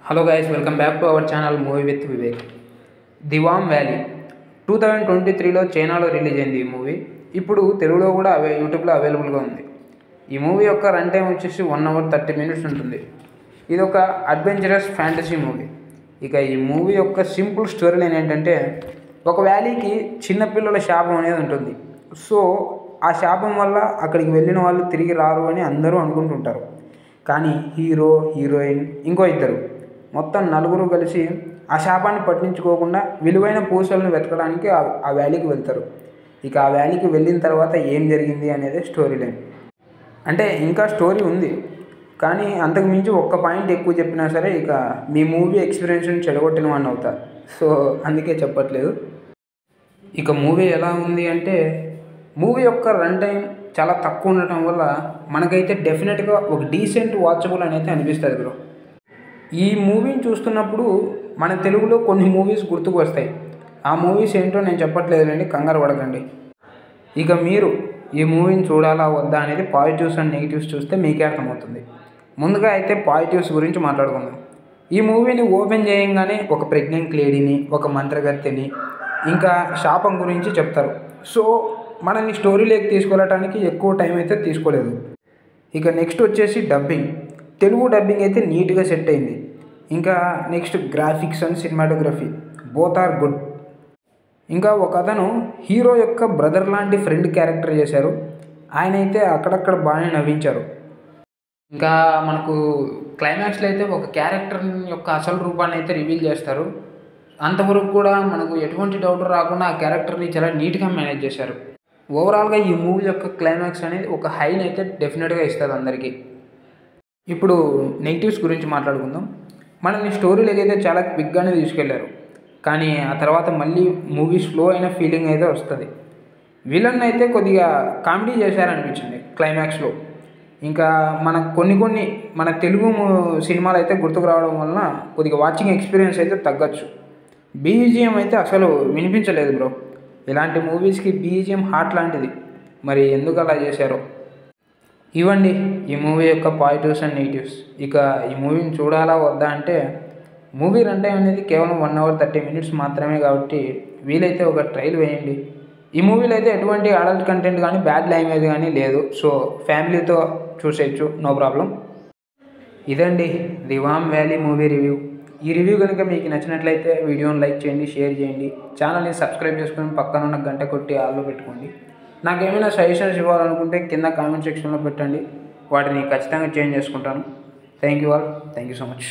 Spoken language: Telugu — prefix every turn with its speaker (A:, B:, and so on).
A: Hello guys, welcome back to our channel movie with Vivek. దివామ్ వ్యాలీ 2023లో చైనాలో రిలీజ్ అయింది ఈ మూవీ. ఇప్పుడు తెలుగులో కూడా యూట్యూబ్లో అవైలబుల్గా ఉంది. ఈ మూవీ యొక్క రన్ టైం వచ్చేసి 1 hour 30 minutes ఉంటుంది. ఇది ఒక అడ్వెంచరస్ ఫ్యాంటసీ మూవీ. ఇక ఈ మూవీ యొక్క సింపుల్ స్టోరీ లైన్ ఏంటంటే, ఒక వ్యాలీకి చిన్నపిల్లల శాపం అనేది ఉంటుంది. సో ఆ శాపం వల్ల అక్కడికి వెళ్ళిన వాళ్ళు తిరిగి రారు అని అందరూ అనుకుంటుంటారు. కానీ హీరో, హీరోయిన్, ఇంకో ఇద్దరు, మొత్తం నలుగురు కలిసి ఆ శాపాన్ని పట్టించుకోకుండా విలువైన పూసలను వెతకడానికి ఆ వ్యాలీకి వెళ్తారు. ఇక ఆ వ్యాలీకి వెళ్ళిన తర్వాత ఏం జరిగింది అనేది స్టోరీ లైన్. అంటే ఇంకా స్టోరీ ఉంది, కానీ అంతకు మించి ఒక్క పాయింట్ ఎక్కువ చెప్పినా సరే ఇక మీ మూవీ ఎక్స్పీరియన్స్ని చెడగొట్టిన వాడిని అవుతా. సో అందుకే చెప్పట్లేదు. ఇక మూవీ ఎలా ఉంది అంటే, మూవీ యొక్క రన్ టైం చాలా తక్కువ ఉండటం వల్ల మనకైతే డెఫినెట్గా ఒక డీసెంట్ వాచబుల్ అని అయితే అనిపిస్తుంది బ్రో. ఈ మూవీని చూస్తున్నప్పుడు మన తెలుగులో కొన్ని మూవీస్ గుర్తుకు వస్తాయి. ఆ మూవీస్ ఏంటో నేను చెప్పట్లేదులేండి, కంగారు పడకండి. ఇక మీరు ఈ మూవీని చూడాలా వద్దా అనేది పాజిటివ్స్ అండ్ నెగిటివ్స్ చూస్తే మీకే అర్థమవుతుంది. ముందుగా అయితే పాజిటివ్స్ గురించి మాట్లాడుకుందాం. ఈ మూవీని ఓపెన్ చేయంగానే ఒక ప్రెగ్నెంట్ లేడీని, ఒక మంత్రగత్తెని, ఇంకా శాపం గురించి చెప్తారు. సో మనల్ని స్టోరీలోకి తీసుకెళ్ళటానికి ఎక్కువ టైం అయితే తీసుకోలేదు. ఇక నెక్స్ట్ వచ్చేసి డబ్బింగ్. తెలుగు డబ్బింగ్ అయితే నీట్గా సెట్ అయింది. ఇంకా next graphics and cinematography both are good. ఇంకా ఒక అతను హీరో యొక్క బ్రదర్ లాంటి ఫ్రెండ్ క్యారెక్టర్ చేశారు. ఆయన అయితే అక్కడక్కడ బాగానే నవ్వించారు. ఇంకా మనకు క్లైమాక్స్లో అయితే ఒక క్యారెక్టర్ యొక్క అసలు రూపాన్ని అయితే రివీల్ చేస్తారు. అంతవరకు కూడా మనకు ఎటువంటి డౌట్ రాకుండా ఆ క్యారెక్టర్ని చాలా నీట్గా మేనేజ్ చేశారు. ఓవరాల్గా ఈ మూవీ యొక్క క్లైమాక్స్ అనేది ఒక హైని అయితే డెఫినెట్గా ఇస్తుంది అందరికీ. ఇప్పుడు నెగిటివ్స్ గురించి మాట్లాడుకుందాం. మనల్ని స్టోరీలోకి అయితే చాలా క్విక్గానే తీసుకెళ్లారు, కానీ ఆ తర్వాత మళ్ళీ మూవీ స్లో అయిన ఫీలింగ్ అయితే వస్తుంది. విలన్ అయితే కొద్దిగా కామెడీ చేశారనిపించింది క్లైమాక్స్లో. ఇంకా మనకు కొన్ని మన తెలుగు సినిమాలు అయితే గుర్తుకు రావడం వలన కొద్దిగా వాచింగ్ ఎక్స్పీరియన్స్ అయితే తగ్గచ్చు. బీజిఎం అయితే అసలు వినిపించలేదు బ్రో. ఇలాంటి మూవీస్కి బీజిఎం హార్ట్ లాంటిది, మరి ఎందుకు అలా చేశారో. ఇవ్వండి ఈ మూవీ యొక్క పాజిటివ్స్ అండ్ నెగిటివ్స్. ఇక ఈ మూవీని చూడాలా వద్దా అంటే, మూవీ రన్ టైం అనేది కేవలం 1 hour 30 minutes మాత్రమే కాబట్టి వీలైతే ఒక ట్రైల్ వేయండి. ఈ మూవీలో అయితే ఎటువంటి అడల్ట్ కంటెంట్ కానీ బ్యాడ్ లాంగ్వేజ్ కానీ లేదు. సో ఫ్యామిలీతో చూసేయచ్చు, నో ప్రాబ్లం. ఇదండి దివామ్ వ్యాలీ మూవీ రివ్యూ. ఈ రివ్యూ కనుక మీకు నచ్చినట్లయితే వీడియోని లైక్ చేయండి, షేర్ చేయండి, ఛానల్ని సబ్స్క్రైబ్ చేసుకొని పక్కన ఉన్న గంట కొట్టి ఆల్లో పెట్టుకోండి. నాకేమైనా సజెషన్స్ ఇవ్వాలనుకుంటే కింద కామెంట్ సెక్షన్లో పెట్టండి, వాటిని ఖచ్చితంగా చేంజ్ చేసుకుంటాను. Thank you all, thank you so much.